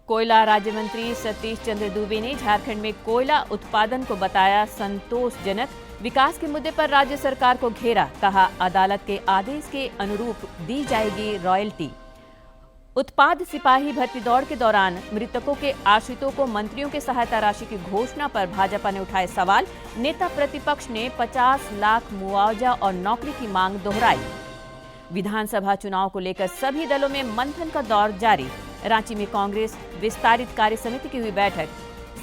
कोयला राज्य मंत्री सतीश चंद्र दूबे ने झारखंड में कोयला उत्पादन को बताया संतोषजनक। विकास के मुद्दे पर राज्य सरकार को घेरा, कहा अदालत के आदेश के अनुरूप दी जाएगी रॉयल्टी। उत्पाद सिपाही भर्ती दौड़ के दौरान मृतकों के आश्रितों को मंत्रियों की सहायता राशि की घोषणा पर भाजपा ने उठाए सवाल। नेता प्रतिपक्ष ने 50 लाख मुआवजा और नौकरी की मांग दोहराई। विधानसभा चुनाव को लेकर सभी दलों में मंथन का दौर जारी। रांची में कांग्रेस विस्तारित कार्य समिति की हुई बैठक।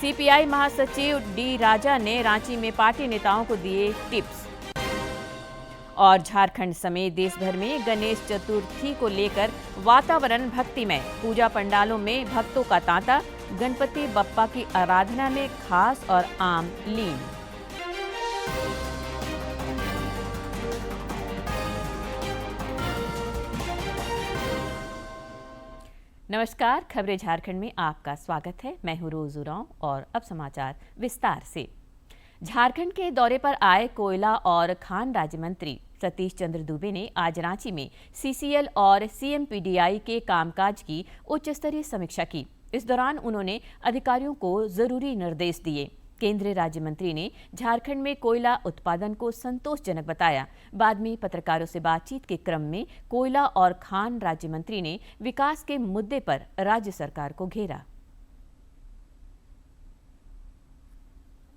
सीपीआई महासचिव डी राजा ने रांची में पार्टी नेताओं को दिए टिप्स। और झारखंड समेत देश भर में गणेश चतुर्थी को लेकर वातावरण भक्तिमय। पूजा पंडालों में भक्तों का तांता। गणपति बप्पा की आराधना में खास और आम लीन। नमस्कार, खबरें झारखंड में आपका स्वागत है। मैं हूं रोज उरांव और अब समाचार विस्तार से। झारखंड के दौरे पर आए कोयला और खान राज्य मंत्री सतीश चंद्र दूबे ने आज रांची में सीसीएल और सीएमपीडीआई के कामकाज की उच्च स्तरीय समीक्षा की। इस दौरान उन्होंने अधिकारियों को जरूरी निर्देश दिए। केंद्रीय राज्य मंत्री ने झारखंड में कोयला उत्पादन को संतोषजनक बताया। बाद में पत्रकारों से बातचीत के क्रम में कोयला और खान राज्य मंत्री ने विकास के मुद्दे पर राज्य सरकार को घेरा।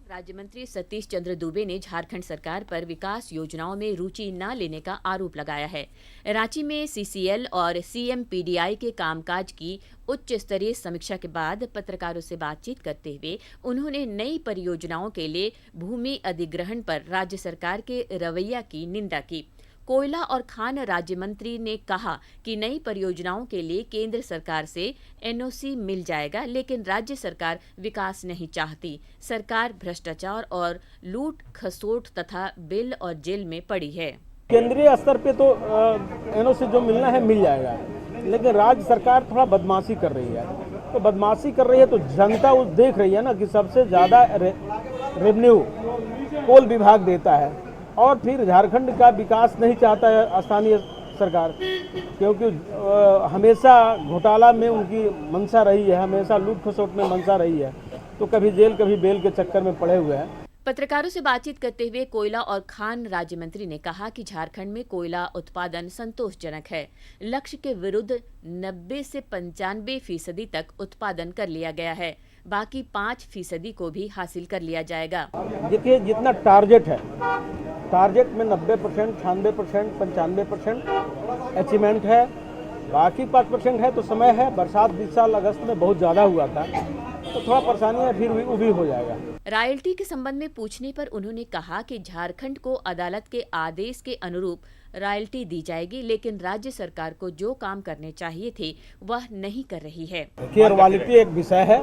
राज्य मंत्री सतीश चंद्र दूबे ने झारखंड सरकार पर विकास योजनाओं में रुचि न लेने का आरोप लगाया है। रांची में सीसीएल और सीएमपीडीआई के कामकाज की उच्च स्तरीय समीक्षा के बाद पत्रकारों से बातचीत करते हुए उन्होंने नई परियोजनाओं के लिए भूमि अधिग्रहण पर राज्य सरकार के रवैया की निंदा की। कोयला और खान राज्य मंत्री ने कहा कि नई परियोजनाओं के लिए केंद्र सरकार से एनओसी मिल जाएगा, लेकिन राज्य सरकार विकास नहीं चाहती। सरकार भ्रष्टाचार और लूट खसोट तथा बिल और जेल में पड़ी है। केंद्रीय स्तर पे तो एनओसी जो मिलना है मिल जाएगा, लेकिन राज्य सरकार थोड़ा बदमाशी कर रही है। तो बदमाशी कर रही है तो जनता उस देख रही है ना कि सबसे ज्यादा रेवेन्यू कोल विभाग देता है और फिर झारखंड का विकास नहीं चाहता है स्थानीय सरकार, क्योंकि हमेशा घोटाला में उनकी मंशा रही है, हमेशा लूट खसोट में मंशा रही है। तो कभी जेल कभी बेल के चक्कर में पड़े हुए हैं। पत्रकारों से बातचीत करते हुए कोयला और खान राज्य मंत्री ने कहा कि झारखंड में कोयला उत्पादन संतोषजनक है। लक्ष्य के विरुद्ध 90 से 95% तक उत्पादन कर लिया गया है। बाकी 5% को भी हासिल कर लिया जाएगा। देखिए, जितना टारगेट है, टारगेट में 90%, 96%, 95% अचीवमेंट है। बाकी 5% है तो समय है। बरसात 20 साल अगस्त में बहुत ज्यादा हुआ था, तो थोड़ा परेशानियां फिर भी हो जाएगा। रॉयल्टी के संबंध में पूछने पर उन्होंने कहा कि झारखंड को अदालत के आदेश के अनुरूप रॉयल्टी दी जाएगी, लेकिन राज्य सरकार को जो काम करने चाहिए थे वह नहीं कर रही है। रॉयल्टी एक विषय है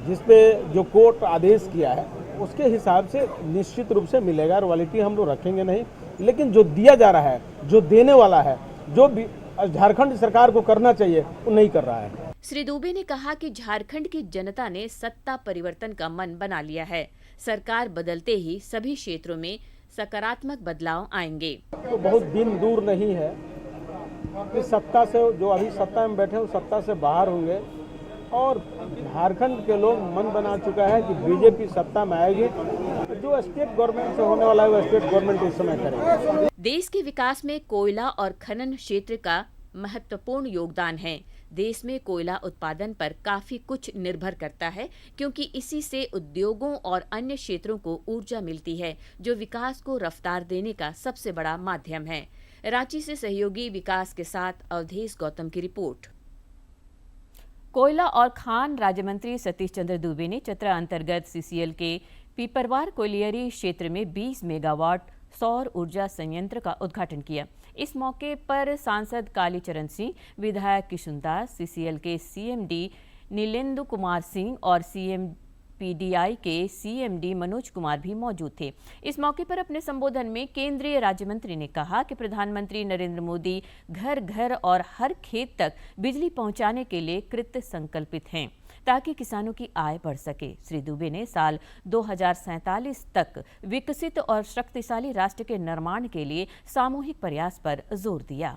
जिसपे जो कोर्ट आदेश किया है उसके हिसाब से निश्चित रूप से मिलेगा। रॉयल्टी हम लोग रखेंगे नहीं, लेकिन जो दिया जा रहा है, जो देने वाला है, जो झारखंड सरकार को करना चाहिए वो नहीं कर रहा है। श्री दूबे ने कहा कि झारखंड की जनता ने सत्ता परिवर्तन का मन बना लिया है। सरकार बदलते ही सभी क्षेत्रों में सकारात्मक बदलाव आएंगे। तो बहुत दिन दूर नहीं है कि सत्ता से जो अभी सत्ता में बैठे वो सत्ता से बाहर होंगे और झारखंड के लोग मन बना चुका है कि बीजेपी सत्ता में आएगी। जो स्टेट गवर्नमेंट से होने वाला है वो स्टेट गवर्नमेंट इस समय करेगी। देश के विकास में कोयला और खनन क्षेत्र का महत्वपूर्ण योगदान है। देश में कोयला उत्पादन पर काफी कुछ निर्भर करता है, क्योंकि इसी से उद्योगों और अन्य क्षेत्रों को ऊर्जा मिलती है, जो विकास को रफ्तार देने का सबसे बड़ा माध्यम है। रांची से सहयोगी विकास के साथ अवधेश गौतम की रिपोर्ट। कोयला और खान राज्य मंत्री सतीश चंद्र दूबे ने चतरा अंतर्गत सीसीएल के पीपरवार कोयलियरी क्षेत्र में 20 मेगावाट सौर ऊर्जा संयंत्र का उद्घाटन किया। इस मौके पर सांसद कालीचरण सिंह, विधायक किशुनदास, सीसीएल के सीएमडी नीलेंदु कुमार सिंह और सीएमपीडीआई के सीएमडी मनोज कुमार भी मौजूद थे। इस मौके पर अपने संबोधन में केंद्रीय राज्य मंत्री ने कहा कि प्रधानमंत्री नरेंद्र मोदी घर घर और हर खेत तक बिजली पहुंचाने के लिए कृत संकल्पित हैं, ताकि किसानों की आय बढ़ सके। श्री दूबे ने साल 2047 तक विकसित और शक्तिशाली राष्ट्र के निर्माण के लिए सामूहिक प्रयास पर जोर दिया।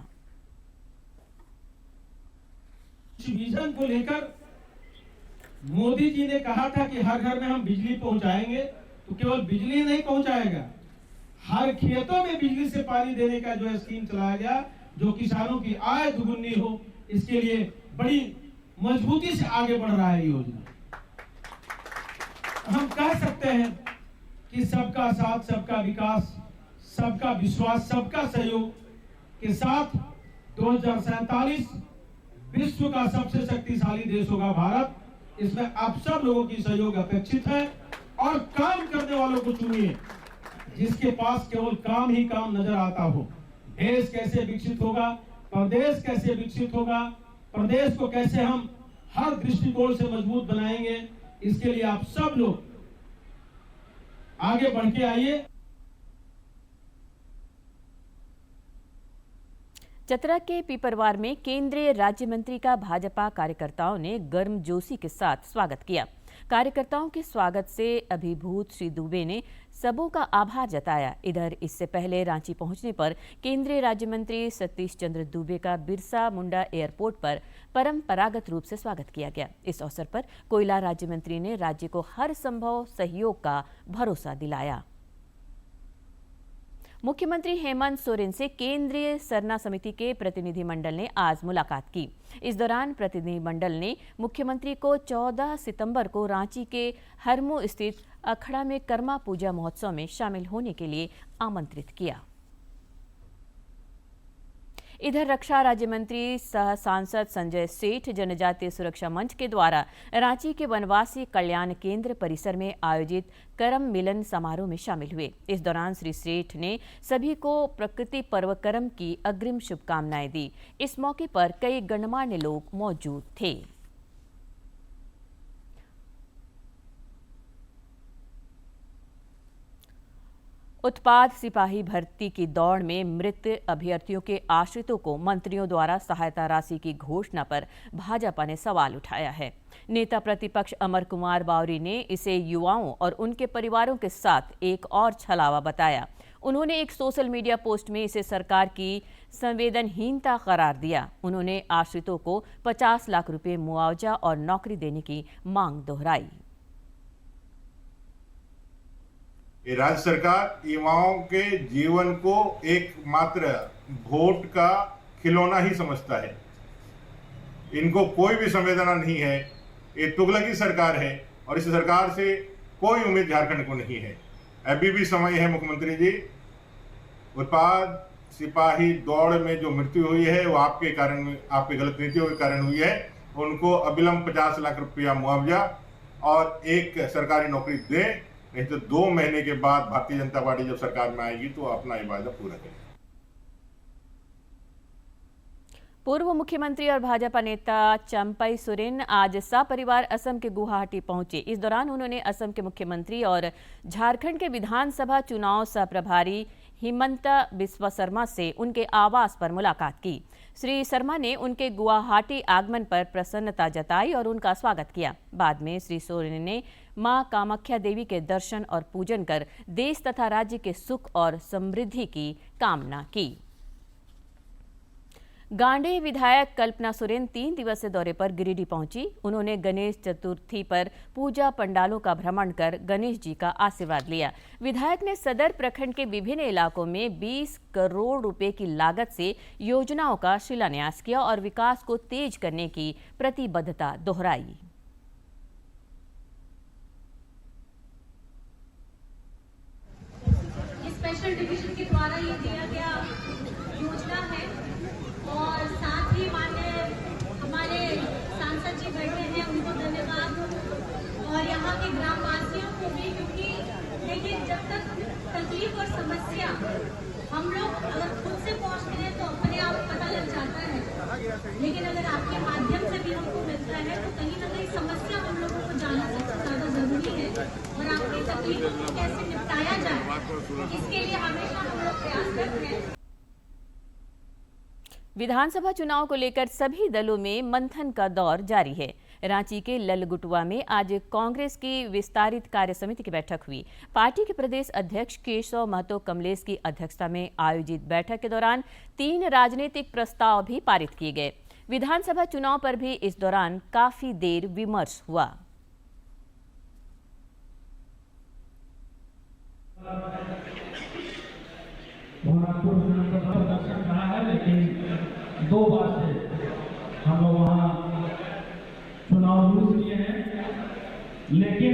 विजन को लेकर मोदी जी ने कहा था कि हर घर में हम बिजली पहुंचाएंगे, तो केवल बिजली नहीं पहुंचाएगा, हर खेतों में बिजली से पानी देने का जो स्कीम चलाया गया, जो किसानों की आय दुगुनी हो, इसके लिए बड़ी मजबूती से आगे बढ़ रहा है योजना। हम कह सकते हैं कि सबका साथ, सबका विकास, सबका विश्वास, सबका सहयोग के साथ 2047 विश्व का सबसे शक्तिशाली देश होगा भारत। इसमें आप सब लोगों की सहयोग अपेक्षित है और काम करने वालों को चुनिए, जिसके पास केवल काम ही काम नजर आता हो। देश कैसे विकसित होगा, प्रदेश कैसे विकसित होगा, प्रदेश को कैसे हम हर दृष्टिकोण से मजबूत बनाएंगे, इसके लिए आप सब लोग आगे बढ़ के आइए। चतरा के पीपरवार में केंद्रीय राज्य मंत्री का भाजपा कार्यकर्ताओं ने गर्मजोशी के साथ स्वागत किया। कार्यकर्ताओं के स्वागत से अभिभूत श्री दुबे ने सबों का आभार जताया। इधर इससे पहले रांची पहुंचने पर केंद्रीय राज्य मंत्री सतीश चंद्र दुबे का बिरसा मुंडा एयरपोर्ट पर परंपरागत रूप से स्वागत किया गया। इस अवसर पर कोयला राज्य मंत्री ने राज्य को हर संभव सहयोग का भरोसा दिलाया। मुख्यमंत्री हेमंत सोरेन से केंद्रीय सरना समिति के प्रतिनिधिमंडल ने आज मुलाकात की। इस दौरान प्रतिनिधिमंडल ने मुख्यमंत्री को 14 सितंबर को रांची के हरमू स्थित अखड़ा में कर्मा पूजा महोत्सव में शामिल होने के लिए आमंत्रित किया। इधर रक्षा राज्य मंत्री सह सांसद संजय सेठ जनजातीय सुरक्षा मंच के द्वारा रांची के वनवासी कल्याण केंद्र परिसर में आयोजित करम मिलन समारोह में शामिल हुए। इस दौरान श्री सेठ ने सभी को प्रकृति पर्व करम की अग्रिम शुभकामनाएं दी। इस मौके पर कई गणमान्य लोग मौजूद थे। उत्पाद सिपाही भर्ती की दौड़ में मृत अभ्यर्थियों के आश्रितों को मंत्रियों द्वारा सहायता राशि की घोषणा पर भाजपा ने सवाल उठाया है। नेता प्रतिपक्ष अमर कुमार बावरी ने इसे युवाओं और उनके परिवारों के साथ एक और छलावा बताया। उन्होंने एक सोशल मीडिया पोस्ट में इसे सरकार की संवेदनहीनता करार दिया। उन्होंने आश्रितों को 50 लाख रुपए मुआवजा और नौकरी देने की मांग दोहराई। ये राज्य सरकार युवाओं के जीवन को एकमात्र वोट का खिलौना ही समझता है। इनको कोई भी संवेदना नहीं है। ये तुगलकी सरकार है और इस सरकार से कोई उम्मीद झारखंड को नहीं है। अभी भी समय है मुख्यमंत्री जी, उत्पाद सिपाही दौड़ में जो मृत्यु हुई है वो आपके कारण, आपकी गलत नीतियों के कारण हुई है। उनको अविलंब 50 लाख रुपया मुआवजा और एक सरकारी नौकरी दे, नहीं तो 2 महीने के बाद भारतीय जनता पार्टी जब सरकार में आएगी तो अपना ये वादा पूरा करेगी। पूर्व मुख्यमंत्री और भाजपा नेता चंपाई सोरेन आज सपरिवार असम के गुवाहाटी पहुंचे। इस दौरान उन्होंने असम के मुख्यमंत्री और झारखंड के विधानसभा चुनाव सह प्रभारी हिमंता बिस्वा शर्मा से उनके आवास पर मुलाकात की। श्री शर्मा ने उनके गुवाहाटी आगमन पर प्रसन्नता जताई और उनका स्वागत किया। बाद में श्री सोरेन ने मां कामाख्या देवी के दर्शन और पूजन कर देश तथा राज्य के सुख और समृद्धि की कामना की। गांडे विधायक कल्पना सोरेन 3 दिवसीय दौरे पर गिरिडीह पहुंची। उन्होंने गणेश चतुर्थी पर पूजा पंडालों का भ्रमण कर गणेश जी का आशीर्वाद लिया। विधायक ने सदर प्रखंड के विभिन्न इलाकों में 20 करोड़ रुपए की लागत से योजनाओं का शिलान्यास किया और विकास को तेज करने की प्रतिबद्धता दोहराई। स्पेशल डिवीजन के द्वारा ये दिया गया योजना है और साथ ही माननीय हमारे सांसद जी बैठे हैं, उनको धन्यवाद और यहाँ के ग्रामवासियों को भी, क्योंकि देखिए जब तक तकलीफ और समस्या हम लोग अगर खुद से पहुँचते हैं तो अपने आप पता लग जाता है, लेकिन अगर आपके माध्यम से भी हमको मिलता है तो कहीं ना कहीं समस्या हम लोगों को जानना सबसे ज़्यादा जरूरी है और आपकी तकलीफों को कैसे निपटाया जाए, इसके लिए हमेशा हम लोग प्रयास करते हैं। विधानसभा चुनाव को लेकर सभी दलों में मंथन का दौर जारी है। रांची के ललगुटवा में आज कांग्रेस की विस्तारित कार्य समिति की बैठक हुई। पार्टी के प्रदेश अध्यक्ष केशव महतो कमलेश की अध्यक्षता में आयोजित बैठक के दौरान 3 राजनीतिक प्रस्ताव भी पारित किए गए। विधानसभा चुनाव पर भी इस दौरान काफी देर विमर्श हुआ। गोरखपुर विधानसभा दर्शन रहा है, लेकिन 2 बार से हम लोग वहाँ चुनाव लूज किए हैं, लेकिन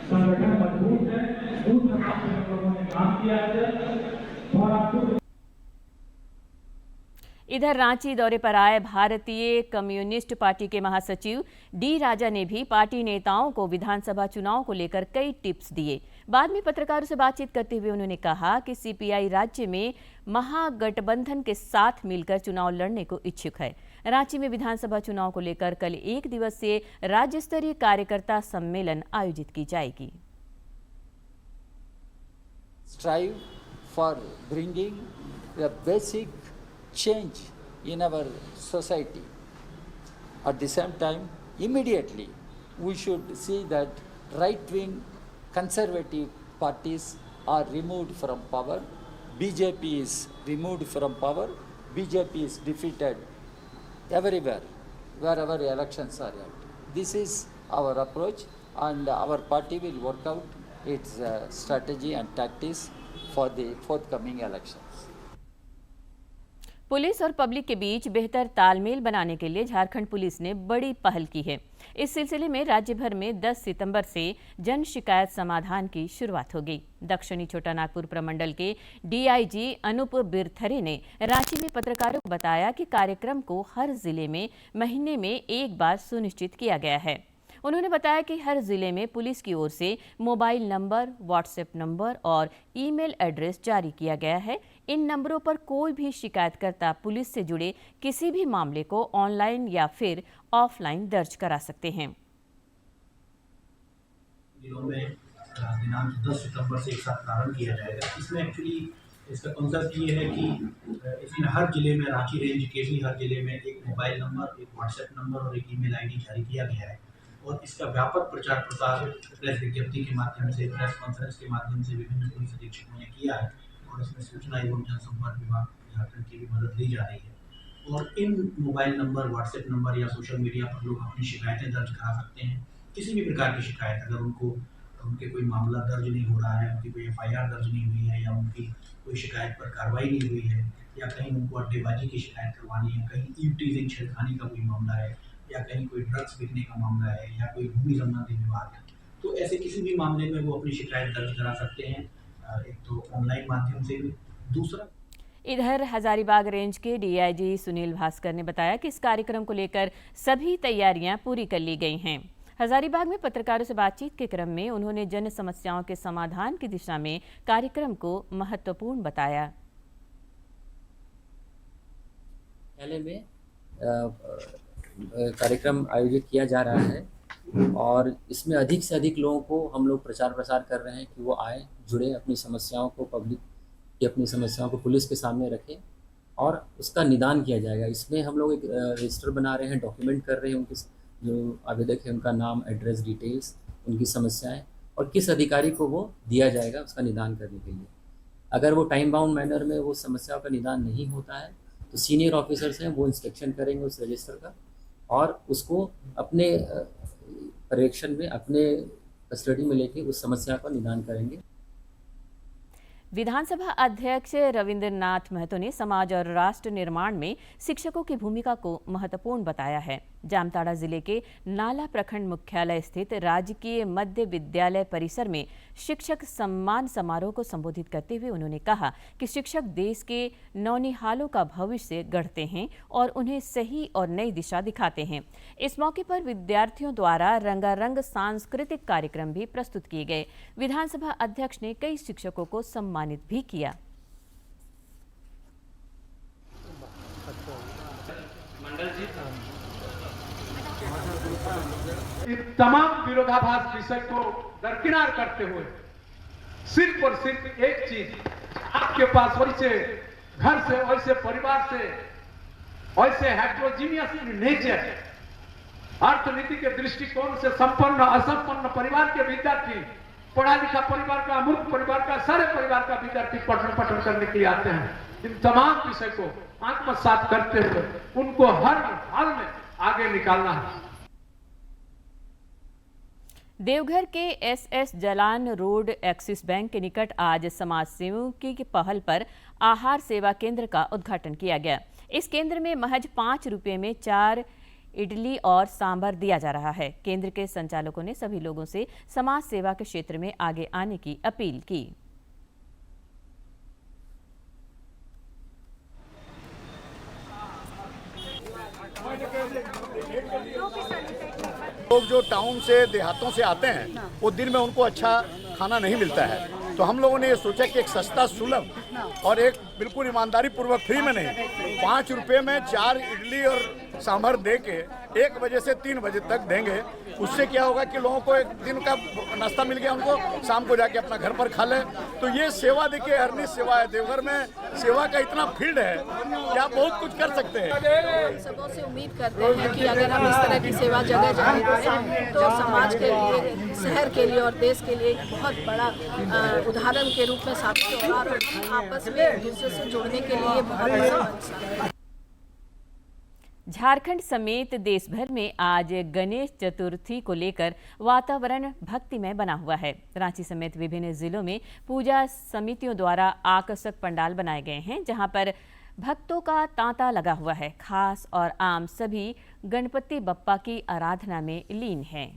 संगठन मजबूत है, बूथ प्रकार से हम लोगों ने काम किया है। इधर रांची दौरे पर आए भारतीय कम्युनिस्ट पार्टी के महासचिव डी राजा ने भी पार्टी नेताओं को विधानसभा चुनाव को लेकर कई टिप्स दिए। बाद में पत्रकारों से बातचीत करते हुए उन्होंने कहा कि सीपीआई राज्य में महागठबंधन के साथ मिलकर चुनाव लड़ने को इच्छुक है। रांची में विधानसभा चुनाव को लेकर कल 1 दिवसीय राज्य स्तरीय कार्यकर्ता सम्मेलन आयोजित की जाएगी। Strive for bringing the basic change in our society. At the same time, immediately we should see that right-wing conservative parties are removed from power. BJP is removed from power. BJP is defeated everywhere, wherever elections are held. This is our approach, and our party will work out its strategy and tactics for the forthcoming elections. Police और public के बीच बेहतर तालमेल बनाने के लिए Jharkhand police ने बड़ी पहल की है। इस सिलसिले में राज्य भर में 10 सितंबर से जन शिकायत समाधान की शुरुआत होगी। दक्षिणी छोटा नागपुर प्रमंडल के डीआईजी अनूप बिरथरे ने रांची में पत्रकारों को बताया कि कार्यक्रम को हर जिले में महीने में एक बार सुनिश्चित किया गया है। उन्होंने बताया कि हर जिले में पुलिस की ओर से मोबाइल नंबर, व्हाट्सएप नंबर और ईमेल एड्रेस जारी किया गया है। इन नंबरों पर कोई भी शिकायतकर्ता पुलिस से जुड़े किसी भी मामले को ऑनलाइन या फिर ऑफलाइन दर्ज करा सकते हैं। जिलों में दिनांक 10 सितंबर से एक साथ प्रारंभ किया जाएगा। इसमें एक्चुअली इसका कॉन्सेप्ट ये है कि इसमें हर जिले में, रांची रेंज के भी हर जिले में एक मोबाइल नंबर, एक व्हाट्सएप नंबर और एक ईमेल आईडी जारी किया गया है और इसका व्यापक प्रचार प्रसार प्रेस विज्ञप्ति के माध्यम से, प्रेस कॉन्फ्रेंस के माध्यम से विभिन्न पुलिस अधीक्षकों ने किया है और इसमें सूचना एवं जनसंपर्क विभाग झारखंड की भी मदद ली जा रही है। और इन मोबाइल नंबर, व्हाट्सएप नंबर या सोशल मीडिया पर लोग अपनी शिकायतें दर्ज करा सकते हैं। किसी भी प्रकार की शिकायत, अगर उनके कोई मामला दर्ज नहीं हो रहा है, उनकी कोई एफआईआर दर्ज नहीं हुई है या उनकी कोई शिकायत पर कार्रवाई नहीं हुई है या कहीं उनको अड्डेबाजी की शिकायत करवानी है, कहीं ईवटीजिंग छेड़खानी का कोई मामला है या कहीं कोई ड्रग्स बिकने का मामला है या कोई भूमि संबंधी विवाद है, तो ऐसे किसी भी मामले में वो अपनी शिकायत दर्ज करा सकते हैं, एक तो ऑनलाइन माध्यम से भी। दूसरा, इधर हजारीबाग रेंज के डीआईजी सुनील भास्कर ने बताया कि इस कार्यक्रम को लेकर सभी तैयारियां पूरी कर ली गई हैं। हजारीबाग में पत्रकारों से बातचीत के क्रम में उन्होंने जन समस्याओं के समाधान की दिशा में कार्यक्रम को महत्वपूर्ण बताया। पहले में कार्यक्रम आयोजित किया जा रहा है और इसमें अधिक से अधिक लोगों को हम लोग प्रचार प्रसार कर रहे हैं कि वो आए, जुड़े, अपनी समस्याओं को, पब्लिक की अपनी समस्याओं को पुलिस के सामने रखें और उसका निदान किया जाएगा। इसमें हम लोग एक रजिस्टर बना रहे हैं, डॉक्यूमेंट कर रहे हैं उनके जो आवेदक है उनका नाम, एड्रेस, डिटेल्स, उनकी समस्याएं और किस अधिकारी को वो दिया जाएगा उसका निदान करने के लिए। अगर वो टाइम बाउंड मैनर में वो समस्याओं का निदान नहीं होता है तो सीनियर ऑफिसर्स हैं वो इंस्पेक्शन करेंगे उस रजिस्टर का और उसको अपने पर्यवेक्षण में, अपने कस्टडी में लेके उस समस्या का निदान करेंगे। विधानसभा अध्यक्ष रविंद्रनाथ महतो ने समाज और राष्ट्र निर्माण में शिक्षकों की भूमिका को महत्वपूर्ण बताया है। जामताड़ा जिले के नाला प्रखंड मुख्यालय स्थित राजकीय मध्य विद्यालय परिसर में शिक्षक सम्मान समारोह को संबोधित करते हुए उन्होंने कहा कि शिक्षक देश के नौनिहालों का भविष्य गढ़ते हैं और उन्हें सही और नई दिशा दिखाते हैं। इस मौके पर विद्यार्थियों द्वारा रंगारंग सांस्कृतिक कार्यक्रम भी प्रस्तुत किए गए। विधानसभा अध्यक्ष ने कई शिक्षकों को सम्मानित भी किया। इन तमाम विरोधाभास विषय को दरकिनार करते हुए सिर्फ और सिर्फ एक चीज, आपके पास वैसे घर से, वैसे परिवार से, वैसे हेट्रोजीनियस इन नेचर, अर्थनीति के दृष्टिकोण से संपन्न असंपन्न परिवार के विद्यार्थी, पढ़ा लिखा परिवार का, मूर्ख परिवार का, सारे परिवार का विद्यार्थी पठन करने के लिए आते हैं। इन तमाम विषय को आत्मसात करते हुए उनको हर हाल में आगे निकालना है। देवघर के SS Jalan road axis bank के निकट आज समाज सेवकों की पहल पर आहार सेवा केंद्र का उद्घाटन किया गया। इस केंद्र में महज 5 रुपये में 4 इडली और सांभर दिया जा रहा है। केंद्र के संचालकों ने सभी लोगों से समाज सेवा के क्षेत्र में आगे आने की अपील की। लोग जो टाउन से देहातों से आते हैं वो दिन में उनको अच्छा खाना नहीं मिलता है, तो हम लोगों ने ये सोचा कि एक सस्ता सुलभ और एक बिल्कुल ईमानदारी पूर्वक फ्री में नहीं 5 रुपये में 4 इडली और सांभर दे के 1 बजे से 3 बजे तक देंगे। उससे क्या होगा कि लोगों को एक दिन का नाश्ता मिल गया, उनको शाम को जाके अपना घर पर खा ले। तो ये सेवा देखिए अहरनिश सेवा है। देवघर में सेवा का इतना फील्ड है कि आप बहुत कुछ कर सकते हैं। सबों से उम्मीद करते हैं कि अगर हम इस तरह की सेवा जगह जगह करें तो समाज के लिए, शहर के लिए और देश के लिए एक बहुत बड़ा उदाहरण के रूप में साबित होगा और आपस में एक दूसरे से जुड़ने के लिए बहुत अच्छा। झारखंड समेत देश भर में आज गणेश चतुर्थी को लेकर वातावरण भक्तिमय बना हुआ है। रांची समेत विभिन्न जिलों में पूजा समितियों द्वारा आकर्षक पंडाल बनाए गए हैं, जहां पर भक्तों का तांता लगा हुआ है। खास और आम सभी गणपति बप्पा की आराधना में लीन हैं।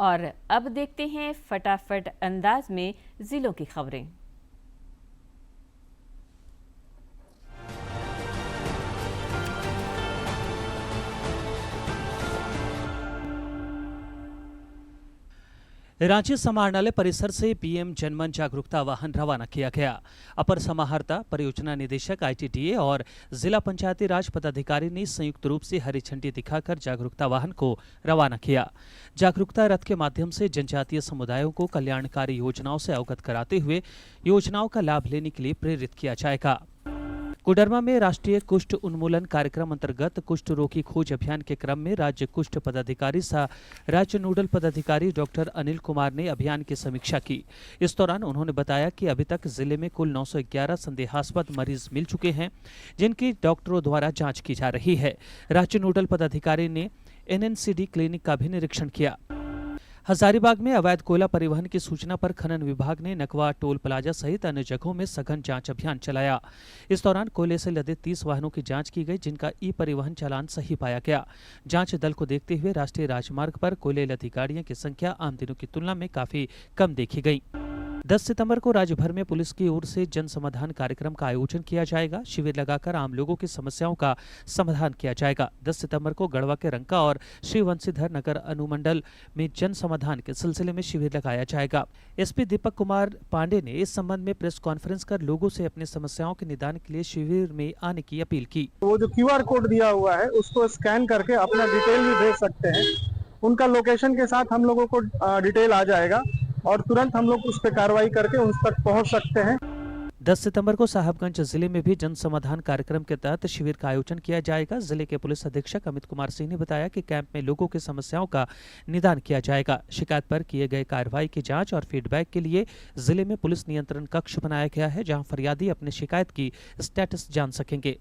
और अब देखते हैं फटाफट अंदाज में जिलों की खबरें। रांची समाहरणालय परिसर से पीएम जनमन जागरूकता वाहन रवाना किया गया। अपर समाहर्ता, परियोजना निदेशक ITDA और जिला पंचायती राज पदाधिकारी ने संयुक्त रूप से हरी झंडी दिखाकर जागरूकता वाहन को रवाना किया। जागरूकता रथ के माध्यम से जनजातीय समुदायों को कल्याणकारी योजनाओं से अवगत कराते हुए योजनाओं का लाभ लेने के लिए प्रेरित किया जाएगा। कोडरमा में राष्ट्रीय कुष्ठ उन्मूलन कार्यक्रम अंतर्गत कुष्ठ रोग की खोज अभियान के क्रम में राज्य कुष्ठ पदाधिकारी सह राज्य नोडल पदाधिकारी डॉक्टर अनिल कुमार ने अभियान की समीक्षा की। इस दौरान उन्होंने बताया कि अभी तक जिले में कुल 911 संदेहास्पद मरीज मिल चुके हैं, जिनकी डॉक्टरों द्वारा जांच की जा रही है। राज्य नोडल पदाधिकारी ने NNCD क्लिनिक का भी निरीक्षण किया। हजारीबाग में अवैध कोयला परिवहन की सूचना पर खनन विभाग ने नकवा टोल प्लाजा सहित अन्य जगहों में सघन जांच अभियान चलाया। इस दौरान कोयले से लदे 30 वाहनों की जांच की गई, जिनका परिवहन चालान सही पाया गया। जांच दल को देखते हुए राष्ट्रीय राजमार्ग पर कोयले लदी गाड़ियों की संख्या आम दिनों की तुलना में काफी कम देखी गई। 10 सितंबर को राज्य भर में पुलिस की ओर से जन समाधान कार्यक्रम का आयोजन किया जाएगा। शिविर लगाकर आम लोगों की समस्याओं का समाधान किया जाएगा। 10 सितंबर को गढ़वा के रंका और श्री वंशीधर नगर अनुमंडल में जन समाधान के सिलसिले में शिविर लगाया जाएगा। SP दीपक कुमार पांडे ने इस संबंध में प्रेस कॉन्फ्रेंस कर लोगों से अपनी समस्याओं के निदान के लिए शिविर में आने की अपील की। वो जो QR कोड दिया हुआ है उसको स्कैन करके अपना डिटेल भी भेज सकते हैं। उनका लोकेशन के साथ हम लोगों को डिटेल आ जाएगा और तुरंत हम लोग उस पर कार्रवाई करके उन तक पहुंच सकते हैं। 10 सितंबर को साहबगंज जिले में भी जन समाधान कार्यक्रम के तहत शिविर का आयोजन किया जाएगा। जिले के पुलिस अधीक्षक अमित कुमार सिंह ने बताया कि कैंप में लोगों की समस्याओं का निदान किया जाएगा। शिकायत पर किए गए कार्रवाई की जांच और फीडबैक के लिए जिले में पुलिस नियंत्रण कक्ष बनाया गया है, जहां फरियादी अपनी शिकायत की स्टेटस जान सकेंगे।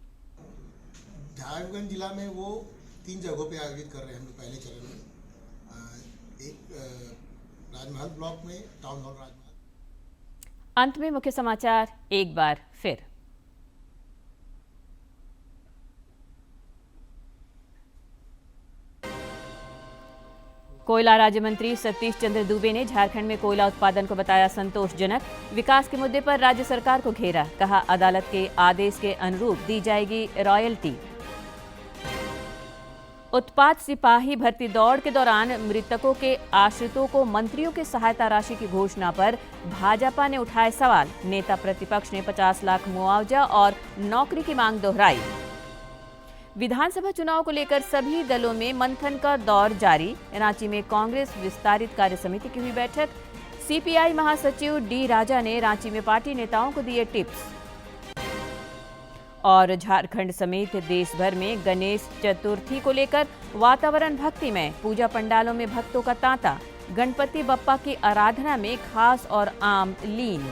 साहबगंज जिला में वो 3 जगहों पे आयोजित कर रहे हैं हम लोग पहले चरण में। एक राजमहल ब्लॉक में, टाउन हॉल राजमहल। अंत में मुख्य समाचार एक बार फिर। कोयला राज्य मंत्री सतीश चंद्र दुबे ने झारखंड में कोयला उत्पादन को बताया संतोषजनक। विकास के मुद्दे पर राज्य सरकार को घेरा, कहा अदालत के आदेश के अनुरूप दी जाएगी रॉयल्टी। उत्पाद सिपाही भर्ती दौड़ के दौरान मृतकों के आश्रितों को मंत्रियों की सहायता राशि की घोषणा पर भाजपा ने उठाए सवाल। नेता प्रतिपक्ष ने 50 लाख मुआवजा और नौकरी की मांग दोहराई। विधानसभा चुनाव को लेकर सभी दलों में मंथन का दौर जारी। रांची में कांग्रेस विस्तारित कार्य समिति की हुई बैठक। सीपीआई महासचिव डी राजा ने रांची में पार्टी नेताओं को दिए टिप्स। और झारखंड समेत देश भर में गणेश चतुर्थी को लेकर वातावरण भक्तिमय। पूजा पंडालों में भक्तों का तांता। गणपति बप्पा की आराधना में खास और आम लीन।